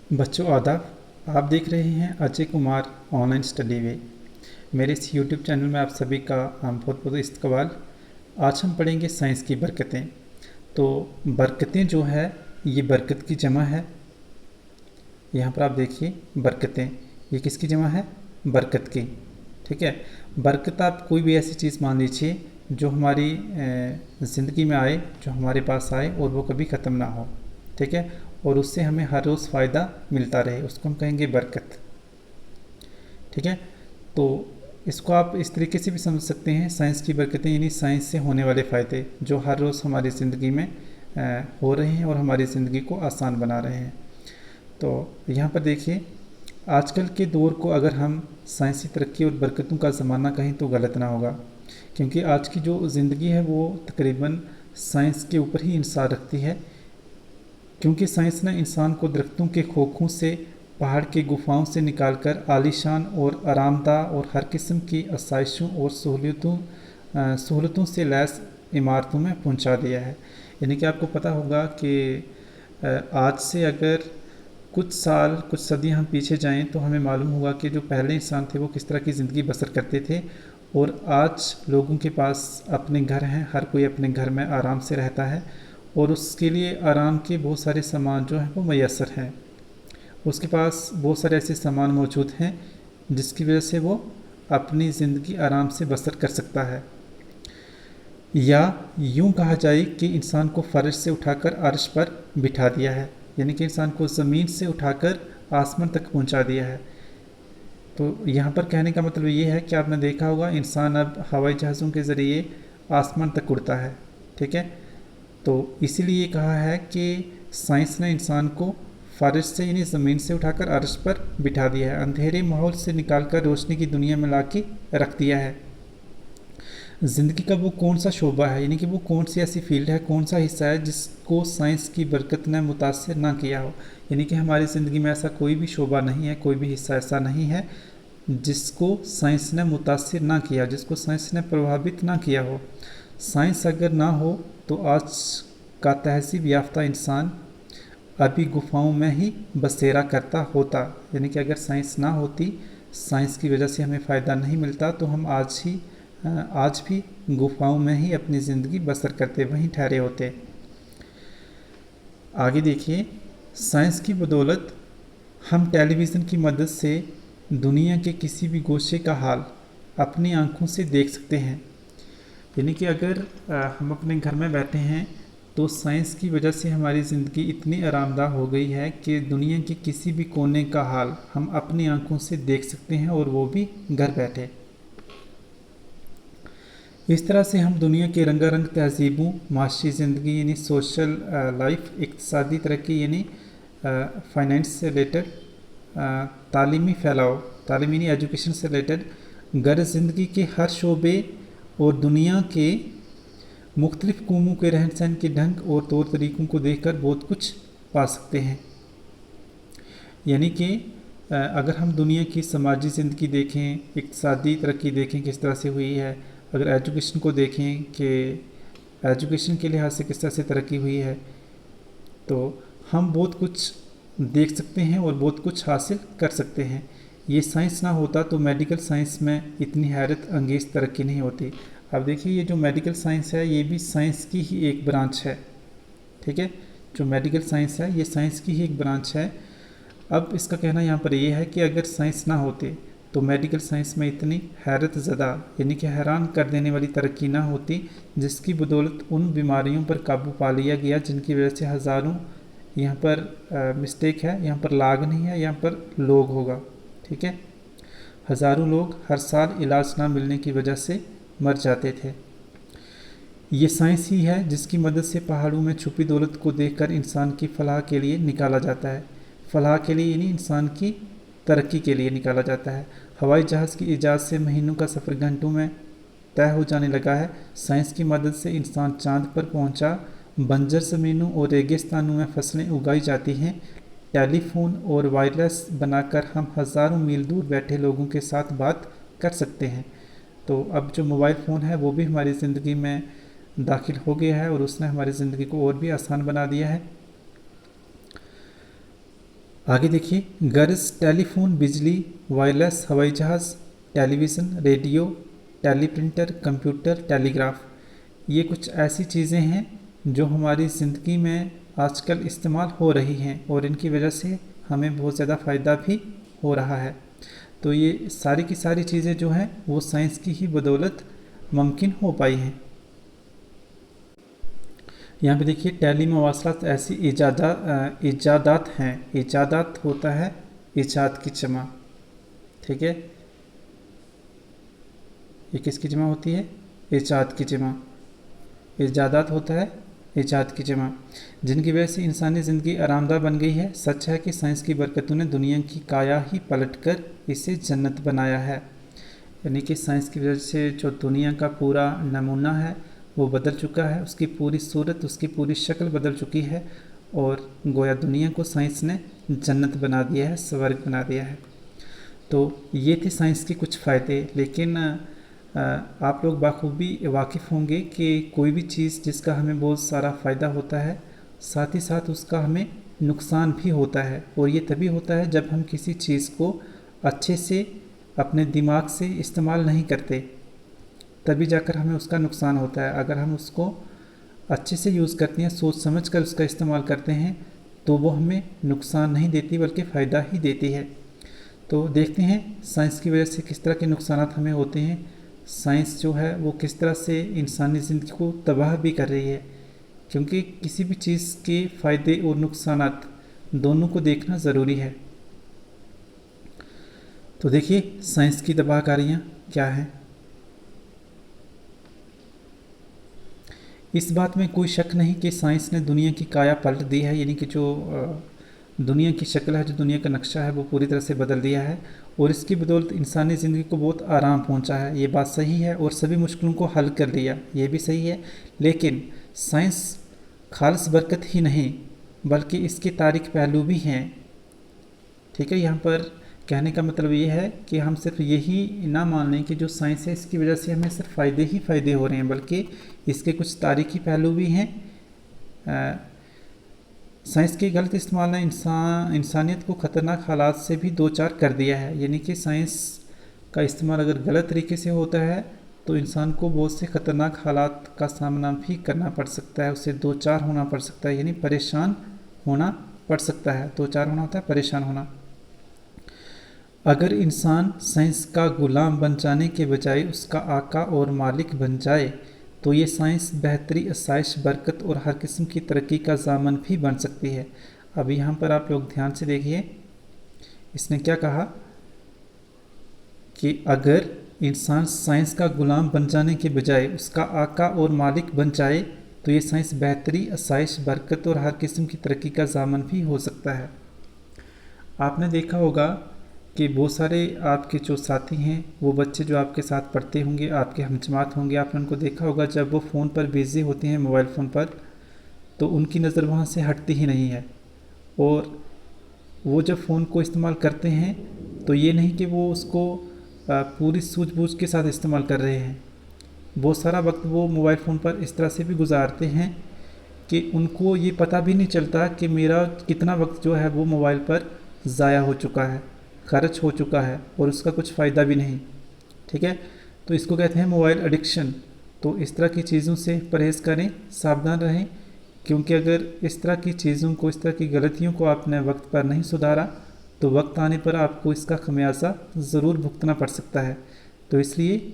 बच्चों आदाब। आप देख रहे हैं अजय कुमार ऑनलाइन स्टडी वे। मेरे इस यूट्यूब चैनल में आप सभी का बहुत बहुत इस्तकबाल। आज हम पढ़ेंगे साइंस की बरकतें। तो बरकतें जो है ये बरकत की जमा है। यहाँ पर आप देखिए बरकतें, ये किसकी जमा है? बरकत की। ठीक है। बरकत आप कोई भी ऐसी चीज़ मान लीजिए जो हमारी ज़िंदगी में आए, जो हमारे पास आए और वो कभी ख़त्म ना हो। ठीक है। और उससे हमें हर रोज़ फ़ायदा मिलता रहे, उसको हम कहेंगे बरकत। ठीक है। तो इसको आप इस तरीके से भी समझ सकते हैं, साइंस की बरकतें यानी साइंस से होने वाले फ़ायदे जो हर रोज़ हमारी ज़िंदगी में हो रहे हैं और हमारी ज़िंदगी को आसान बना रहे हैं। तो यहाँ पर देखिए, आजकल के दौर को अगर हम साइंसी तरक्की और बरकतों का ज़माना कहें तो गलत ना होगा, क्योंकि आज की जो ज़िंदगी है वो तकरीबन साइंस के ऊपर ही इंसार रखती है। क्योंकि साइंस ने इंसान को दरख्तों के खोखों से, पहाड़ की गुफाओं से निकालकर आलीशान और आरामदाह और हर किस्म की आसाइशों और सहूलतों से लैस इमारतों में पहुंचा दिया है। यानी कि आपको पता होगा कि आज से अगर कुछ साल, कुछ सदियां हम पीछे जाएं तो हमें मालूम होगा कि जो पहले इंसान थे वो किस तरह की ज़िंदगी बसर करते थे, और आज लोगों के पास अपने घर हैं, हर कोई अपने घर में आराम से रहता है और उसके लिए आराम के बहुत सारे सामान जो हैं वो मैसर हैं। उसके पास बहुत सारे ऐसे सामान मौजूद हैं जिसकी वजह से वो अपनी ज़िंदगी आराम से बसर कर सकता है। या यूं कहा जाए कि इंसान को फ़र्श से उठाकर अर्श पर बिठा दिया है, यानी कि इंसान को ज़मीन से उठाकर आसमान तक पहुंचा दिया है। तो यहाँ पर कहने का मतलब ये है कि आपने देखा होगा इंसान अब हवाई जहाज़ों के ज़रिए आसमान तक उड़ता है। ठीक है। तो इसीलिए कहा है कि साइंस ने इंसान को फ़र्श से यानी ज़मीन से उठाकर अर्श पर बिठा दिया है, अंधेरे माहौल से निकालकर रोशनी की दुनिया में ला के रख दिया है। ज़िंदगी का वो कौन सा शोबा है, यानी कि वो कौन सी ऐसी फील्ड है, कौन सा हिस्सा है जिसको साइंस की बरकत ने मुतासर ना किया हो। यानी कि हमारी ज़िंदगी में ऐसा कोई भी शोबा नहीं है, कोई भी हिस्सा ऐसा नहीं है जिसको साइंस ने मुतासर ना किया, जिसको साइंस ने प्रभावित ना किया हो। साइंस अगर ना हो तो आज का तहज़ीब याफ्ता इंसान अभी गुफाओं में ही बसेरा करता होता। यानी कि अगर साइंस ना होती, साइंस की वजह से हमें फ़ायदा नहीं मिलता, तो हम आज भी गुफाओं में ही अपनी ज़िंदगी बसर करते, वहीं ठहरे होते। आगे देखिए, साइंस की बदौलत हम टेलीविज़न की मदद से दुनिया के किसी भी गोशे का हाल अपनी आंखों से देख सकते हैं। यानी कि अगर हम अपने घर में बैठे हैं तो साइंस की वजह से हमारी ज़िंदगी इतनी आरामदाह हो गई है कि दुनिया के किसी भी कोने का हाल हम अपनी आंखों से देख सकते हैं, और वो भी घर बैठे। इस तरह से हम दुनिया के रंगारंग तहजीबों, माशी ज़िंदगी यानी सोशल लाइफ, इक़्तिसादी तरक्की यानी फाइनेंस से रिलेटेड, तालीमी फैलाव, तालीमी यानी एजुकेशन से रिलेटेड, गर ज़िंदगी के हर शोबे और दुनिया के मुख्तलिफ़ कौमों के रहन सहन के ढंग और तौर तरीक़ों को देखकर बहुत कुछ पा सकते हैं। यानी कि अगर हम दुनिया की समाजी ज़िंदगी देखें, इक़्तिसादी तरक्की देखें किस तरह से हुई है, अगर एजुकेशन को देखें कि एजुकेशन के लिहाज से किस तरह से तरक्की हुई है, तो हम बहुत कुछ देख सकते हैं और बहुत कुछ हासिल कर सकते हैं। ये साइंस ना होता तो मेडिकल साइंस में इतनी हैरत अंगेज़ तरक्की नहीं होती। अब देखिए, ये जो मेडिकल साइंस है ये भी साइंस की ही एक ब्रांच है। ठीक है। जो मेडिकल साइंस है ये साइंस की ही एक ब्रांच है। अब इसका कहना यहाँ पर ये है कि अगर साइंस ना होते तो मेडिकल साइंस में इतनी हैरत ज़दा यानी कि हैरान कर देने वाली तरक्की ना होती, जिसकी बदौलत उन बीमारियों पर काबू पा लिया गया जिनकी वजह से हज़ारों, यहाँ पर मिस्टेक है, यहाँ पर लाग नहीं है, यहाँ पर लोग होगा। ठीक है। हज़ारों लोग हर साल इलाज ना मिलने की वजह से मर जाते थे। ये साइंस ही है जिसकी मदद से पहाड़ों में छुपी दौलत को देखकर इंसान की फलाह के लिए निकाला जाता है। फलाह के लिए यानी इंसान की तरक्की के लिए निकाला जाता है। हवाई जहाज़ की ईजाद से महीनों का सफ़र घंटों में तय हो जाने लगा है। साइंस की मदद से इंसान चांद पर पहुंचा, बंजर ज़मीनों और रेगिस्तानों में फसलें उगाई जाती हैं। टेलीफोन और वायरलेस बनाकर हम हज़ारों मील दूर बैठे लोगों के साथ बात कर सकते हैं। तो अब जो मोबाइल फ़ोन है वो भी हमारी ज़िंदगी में दाखिल हो गया है और उसने हमारी ज़िंदगी को और भी आसान बना दिया है। आगे देखिए, गर्ज, टेलीफोन, बिजली, वायरलेस, हवाई जहाज़, television, radio, teleprinter, computer, telegraph, ये कुछ ऐसी चीज़ें हैं जो हमारी ज़िंदगी में आजकल इस्तेमाल हो रही हैं और इनकी वजह से हमें बहुत ज़्यादा फ़ायदा भी हो रहा है। तो ये सारी की सारी चीज़ें जो हैं वो साइंस की ही बदौलत मुमकिन हो पाई हैं। यहाँ पे देखिए, टेली मवासलात ऐसी इजादात हैं। इजादात होता है इजाद की जमा, ठीक है। ये किसकी जमा होती है? इजाद की जमा। इजादात होता है इजाद की जमा, जिनकी वजह से इंसानी ज़िंदगी आरामदाह बन गई है। सच है कि साइंस की बरकतों ने दुनिया की काया ही पलट कर इसे जन्नत बनाया है। यानी कि साइंस की वजह से जो दुनिया का पूरा नमूना है वो बदल चुका है, उसकी पूरी सूरत, उसकी पूरी शक्ल बदल चुकी है और गोया दुनिया को साइंस ने जन्नत बना दिया है, स्वर्ग बना दिया है। तो ये थे साइंस के कुछ फ़ायदे। लेकिन आप लोग बाखूबी वाकिफ़ होंगे कि कोई भी चीज़ जिसका हमें बहुत सारा फ़ायदा होता है, साथ ही साथ उसका हमें नुकसान भी होता है। और ये तभी होता है जब हम किसी चीज़ को अच्छे से अपने दिमाग से इस्तेमाल नहीं करते, तभी जाकर हमें उसका नुकसान होता है। अगर हम उसको अच्छे से यूज़ करते हैं, सोच समझ कर उसका इस्तेमाल करते हैं, तो वो हमें नुकसान नहीं देती बल्कि फ़ायदा ही देती है। तो देखते हैं साइंस की वजह से किस तरह के नुकसान हमें होते हैं। साइंस जो है वो किस तरह से इंसानी ज़िंदगी को तबाह भी कर रही है, क्योंकि किसी भी चीज़ के फ़ायदे और नुकसानात दोनों को देखना ज़रूरी है। तो देखिए, साइंस की तबाहकारियाँ क्या हैं। इस बात में कोई शक नहीं कि साइंस ने दुनिया की काया पलट दी है। यानी कि जो दुनिया की शक्ल है, जो दुनिया का नक्शा है, वो पूरी तरह से बदल दिया है और इसकी बदौलत इंसानी ज़िंदगी को बहुत आराम पहुंचा है। ये बात सही है और सभी मुश्किलों को हल कर लिया, ये भी सही है। लेकिन साइंस खालिस बरकत ही नहीं बल्कि इसके तारीख पहलू भी हैं, ठीक है। यहाँ पर कहने का मतलब ये है कि हम सिर्फ यही ना मान लें कि जो साइंस है इसकी वजह से हमें सिर्फ फ़ायदे ही फ़ायदे हो रहे हैं, बल्कि इसके कुछ तारीखी पहलू भी हैं। साइंस के गलत इस्तेमाल ने इंसानियत को ख़तरनाक हालात से भी दो चार कर दिया है। यानी कि साइंस का इस्तेमाल अगर गलत तरीके से होता है तो इंसान को बहुत से ख़तरनाक हालात का सामना भी करना पड़ सकता है, उसे दो चार होना पड़ सकता है, यानी परेशान होना पड़ सकता है। दो चार होना होता है परेशान होना। अगर इंसान साइंस का गुलाम बन जाने के बजाय उसका आका और मालिक बन जाए तो ये साइंस बेहतरी, आसाइश, बरकत और हर किस्म की तरक्की का ज़ामन भी बन सकती है। अब यहाँ पर आप लोग ध्यान से देखिए, इसने क्या कहा कि अगर इंसान साइंस का गुलाम बन जाने के बजाय उसका आका और मालिक बन जाए तो ये साइंस बेहतरी, आसाइश, बरकत और हर किस्म की तरक्की का ज़ामन भी हो सकता है। आपने देखा होगा कि बहुत सारे आपके जो साथी हैं, वो बच्चे जो आपके साथ पढ़ते होंगे, आपके हमजमात होंगे, आपने उनको देखा होगा जब वो फ़ोन पर बिज़ी होते हैं, मोबाइल फ़ोन पर, तो उनकी नज़र वहाँ से हटती ही नहीं है। और वो जब फ़ोन को इस्तेमाल करते हैं तो ये नहीं कि वो उसको पूरी सूझबूझ के साथ इस्तेमाल कर रहे हैं। बहुत सारा वक्त वो मोबाइल फ़ोन पर इस तरह से भी गुजारते हैं कि उनको ये पता भी नहीं चलता कि मेरा कितना वक्त जो है वो मोबाइल पर ज़ाया हो चुका है, खर्च हो चुका है और उसका कुछ फ़ायदा भी नहीं, ठीक है। तो इसको कहते हैं मोबाइल एडिक्शन। तो इस तरह की चीज़ों से परहेज़ करें, सावधान रहें, क्योंकि अगर इस तरह की चीज़ों को, इस तरह की गलतियों को आपने वक्त पर नहीं सुधारा तो वक्त आने पर आपको इसका खमियाजा ज़रूर भुगतना पड़ सकता है। तो इसलिए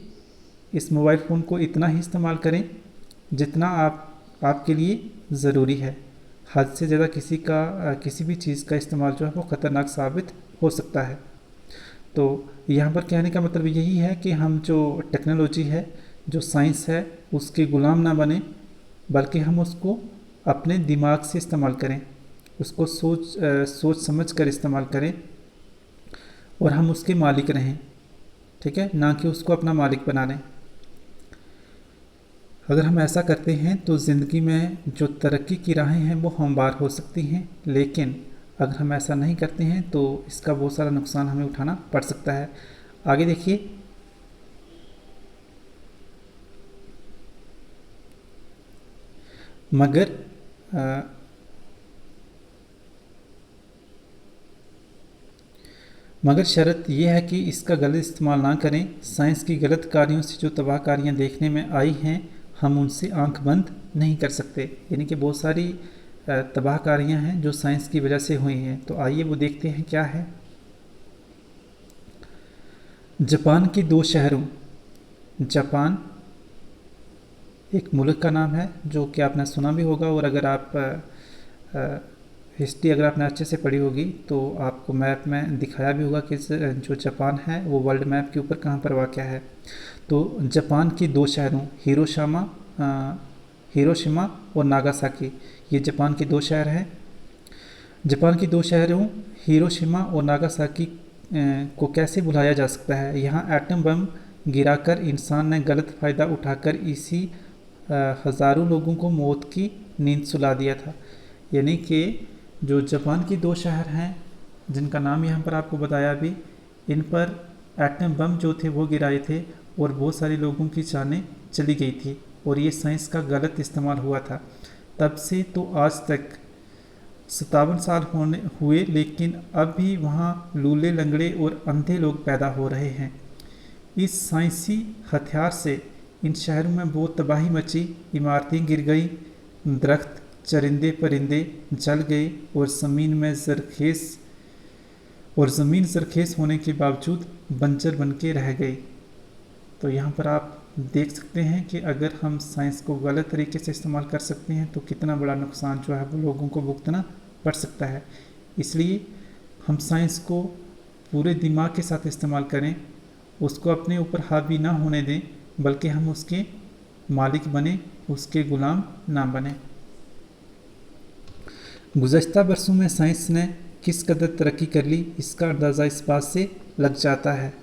इस मोबाइल फ़ोन को इतना ही इस्तेमाल करें जितना आपके लिए ज़रूरी है। हद से ज़्यादा किसी भी चीज़ का इस्तेमाल जो है वो ख़तरनाक साबित हो सकता है। तो यहाँ पर कहने का मतलब यही है कि हम जो टेक्नोलॉजी है, जो साइंस है, उसके ग़ुलाम ना बने बल्कि हम उसको अपने दिमाग से इस्तेमाल करें, उसको सोच समझ कर इस्तेमाल करें और हम उसके मालिक रहें, ठीक है, ना कि उसको अपना मालिक बना लें। अगर हम ऐसा करते हैं तो ज़िंदगी में जो तरक्की की राहें हैं वो हमवार हो सकती हैं, लेकिन अगर हम ऐसा नहीं करते हैं तो इसका बहुत सारा नुकसान हमें उठाना पड़ सकता है। आगे देखिए, मगर मगर शर्त यह है कि इसका गलत इस्तेमाल ना करें। साइंस की गलत कार्यों से जो तबाहकारियाँ देखने में आई हैं, हम उनसे आंख बंद नहीं कर सकते। यानी कि बहुत सारी तबाहकारियाँ हैं जो साइंस की वजह से हुई हैं। तो आइए वो देखते हैं क्या है। जापान के 2 शहरों, जापान एक मुल्क का नाम है जो कि आपने सुना भी होगा, और अगर आप हिस्ट्री अगर आपने अच्छे से पढ़ी होगी तो आपको मैप में दिखाया भी होगा कि जो जापान है वो वर्ल्ड मैप के ऊपर कहाँ पर वाक़या है। तो जापान के 2 शहरों हिरोशिमा और नागासाकी, ये जापान के 2 शहर हैं। जापान के 2 शहरों हिरोशिमा और नागासाकी को कैसे भुलाया जा सकता है। यहाँ एटम बम गिराकर इंसान ने गलत फ़ायदा उठाकर इसी हज़ारों लोगों को मौत की नींद सुला दिया था। यानी कि जो जापान के 2 शहर हैं जिनका नाम यहाँ पर आपको बताया भी, इन पर एटम बम जो थे वो गिराए थे और बहुत सारे लोगों की जानें चली गई थी, और ये साइंस का गलत इस्तेमाल हुआ था। तब से तो आज तक 57 साल हुए, लेकिन अब भी वहाँ लूले लंगड़े और अंधे लोग पैदा हो रहे हैं। इस साइंसी हथियार से इन शहरों में बहुत तबाही मची, इमारतें गिर गई, दरख्त चरिंदे परिंदे जल गए, और ज़मीन ज़रखेज़ होने के बावजूद बंजर बन के रह गई। तो यहाँ पर आप देख सकते हैं कि अगर हम साइंस को गलत तरीके से इस्तेमाल कर सकते हैं तो कितना बड़ा नुकसान जो है वो लोगों को भुगतना पड़ सकता है। इसलिए हम साइंस को पूरे दिमाग के साथ इस्तेमाल करें, उसको अपने ऊपर हावी ना होने दें, बल्कि हम उसके मालिक बने, उसके गुलाम ना बने। गुज़श्ता बरसों में साइंस ने किस कदर तरक्की कर ली, इसका अंदाज़ा इस बात से लग जाता है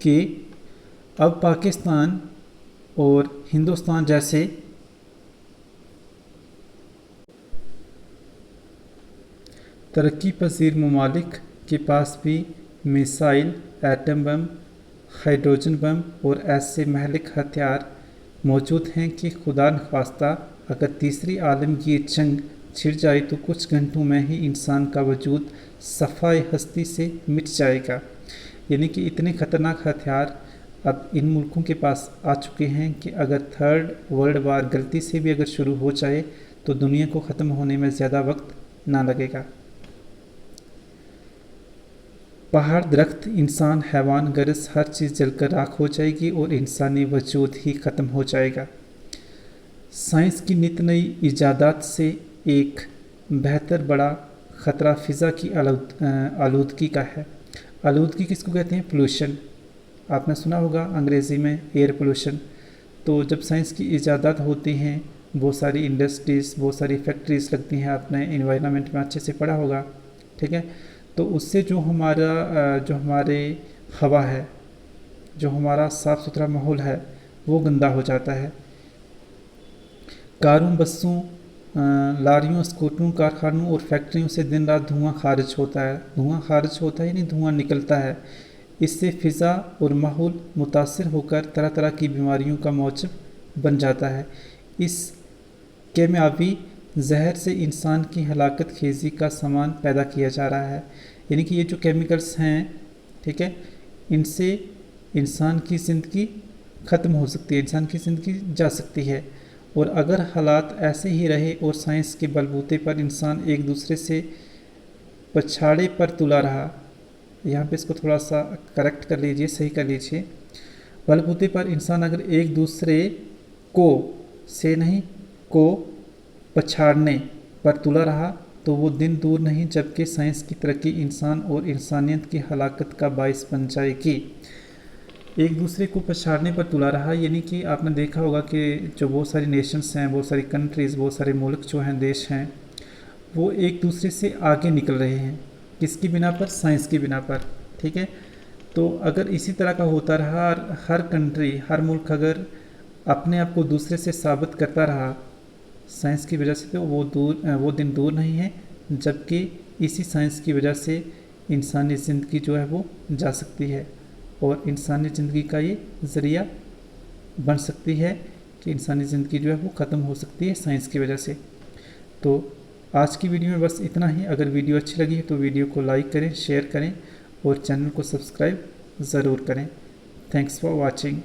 कि अब पाकिस्तान और हिंदुस्तान जैसे तरक्की पजीर ममालिक के पास भी missile, atom bomb, hydrogen bomb और ऐसे महलिक हथियार मौजूद हैं कि खुदा नख्वास्ता अगर तीसरी आलमगीर जंग छिड़ जाए तो कुछ घंटों में ही इंसान का वजूद सफ़ाए हस्ती से मिट जाएगा। यानी कि इतने ख़तरनाक हथियार अब इन मुल्कों के पास आ चुके हैं कि अगर 3rd वर्ल्ड वार गलती से भी अगर शुरू हो जाए तो दुनिया को ख़त्म होने में ज़्यादा वक्त ना लगेगा। पहाड़, दरख्त, इंसान, हैवान, गरज हर चीज़ जलकर राख हो जाएगी और इंसानी वजूद ही ख़त्म हो जाएगा। साइंस की नित नई इजादात से एक बेहतर बड़ा ख़तरा फ़िज़ा की आलूदगी का है। आलूदगी किसको कहते हैं? पोल्यूशन। आपने सुना होगा अंग्रेज़ी में एयर पोल्यूशन। तो जब साइंस की इजादात होती हैं, बहुत सारी इंडस्ट्रीज़, बहुत सारी फैक्ट्रीज़ लगती हैं, आपने एनवायरनमेंट में अच्छे से पढ़ा होगा, ठीक है। तो उससे जो हमारे हवा है, जो हमारा साफ़ सुथरा माहौल है, वो गंदा हो जाता है। कारों, बसों, लारियों, स्कूटरों, कारखानों और फैक्ट्रियों से दिन रात धुआं खारिज होता है यानी धुआं निकलता है। इससे फ़िज़ा और माहौल मुतासिर होकर तरह तरह की बीमारियों का मौजब बन जाता है। इस केमियावी जहर से इंसान की हलाकत खेजी का सामान पैदा किया जा रहा है। यानी कि ये जो केमिकल्स हैं, ठीक है, इनसे इंसान की ज़िंदगी ख़त्म हो सकती है, इंसान की ज़िंदगी जा सकती है। और अगर हालात ऐसे ही रहे और साइंस के बलबूते पर इंसान एक दूसरे से पछाड़े पर तुला रहा, यहाँ पे इसको थोड़ा सा करेक्ट कर लीजिए, सही कर लीजिए। बलबूते पर इंसान अगर एक दूसरे को पछाड़ने पर तुला रहा तो वो दिन दूर नहीं जबकि साइंस की तरक्की इंसान और इंसानियत की हलाकत का बाइस बन जाएगी। एक दूसरे को पछाड़ने पर तुला रहा, यानी कि आपने देखा होगा कि जो बहुत सारी नेशंस हैं, बहुत सारी कंट्रीज़, बहुत सारे मुल्क जो हैं, देश हैं, वो एक दूसरे से आगे निकल रहे हैं। किसकी बिना पर? साइंस की बिना पर, ठीक है। तो अगर इसी तरह का होता रहा, हर कंट्री, हर मुल्क अगर अपने आप को दूसरे से साबित करता रहा साइंस की वजह से, तो वो दिन दूर नहीं है जबकि इसी साइंस की वजह से इंसानी ज़िंदगी जो है वो जा सकती है और इंसानी ज़िंदगी का ये ज़रिया बन सकती है कि इंसानी ज़िंदगी जो है वो ख़त्म हो सकती है साइंस की वजह से। तो आज की वीडियो में बस इतना ही। अगर वीडियो अच्छी लगी तो वीडियो को लाइक करें, शेयर करें और चैनल को सब्सक्राइब ज़रूर करें। Thanks for watching.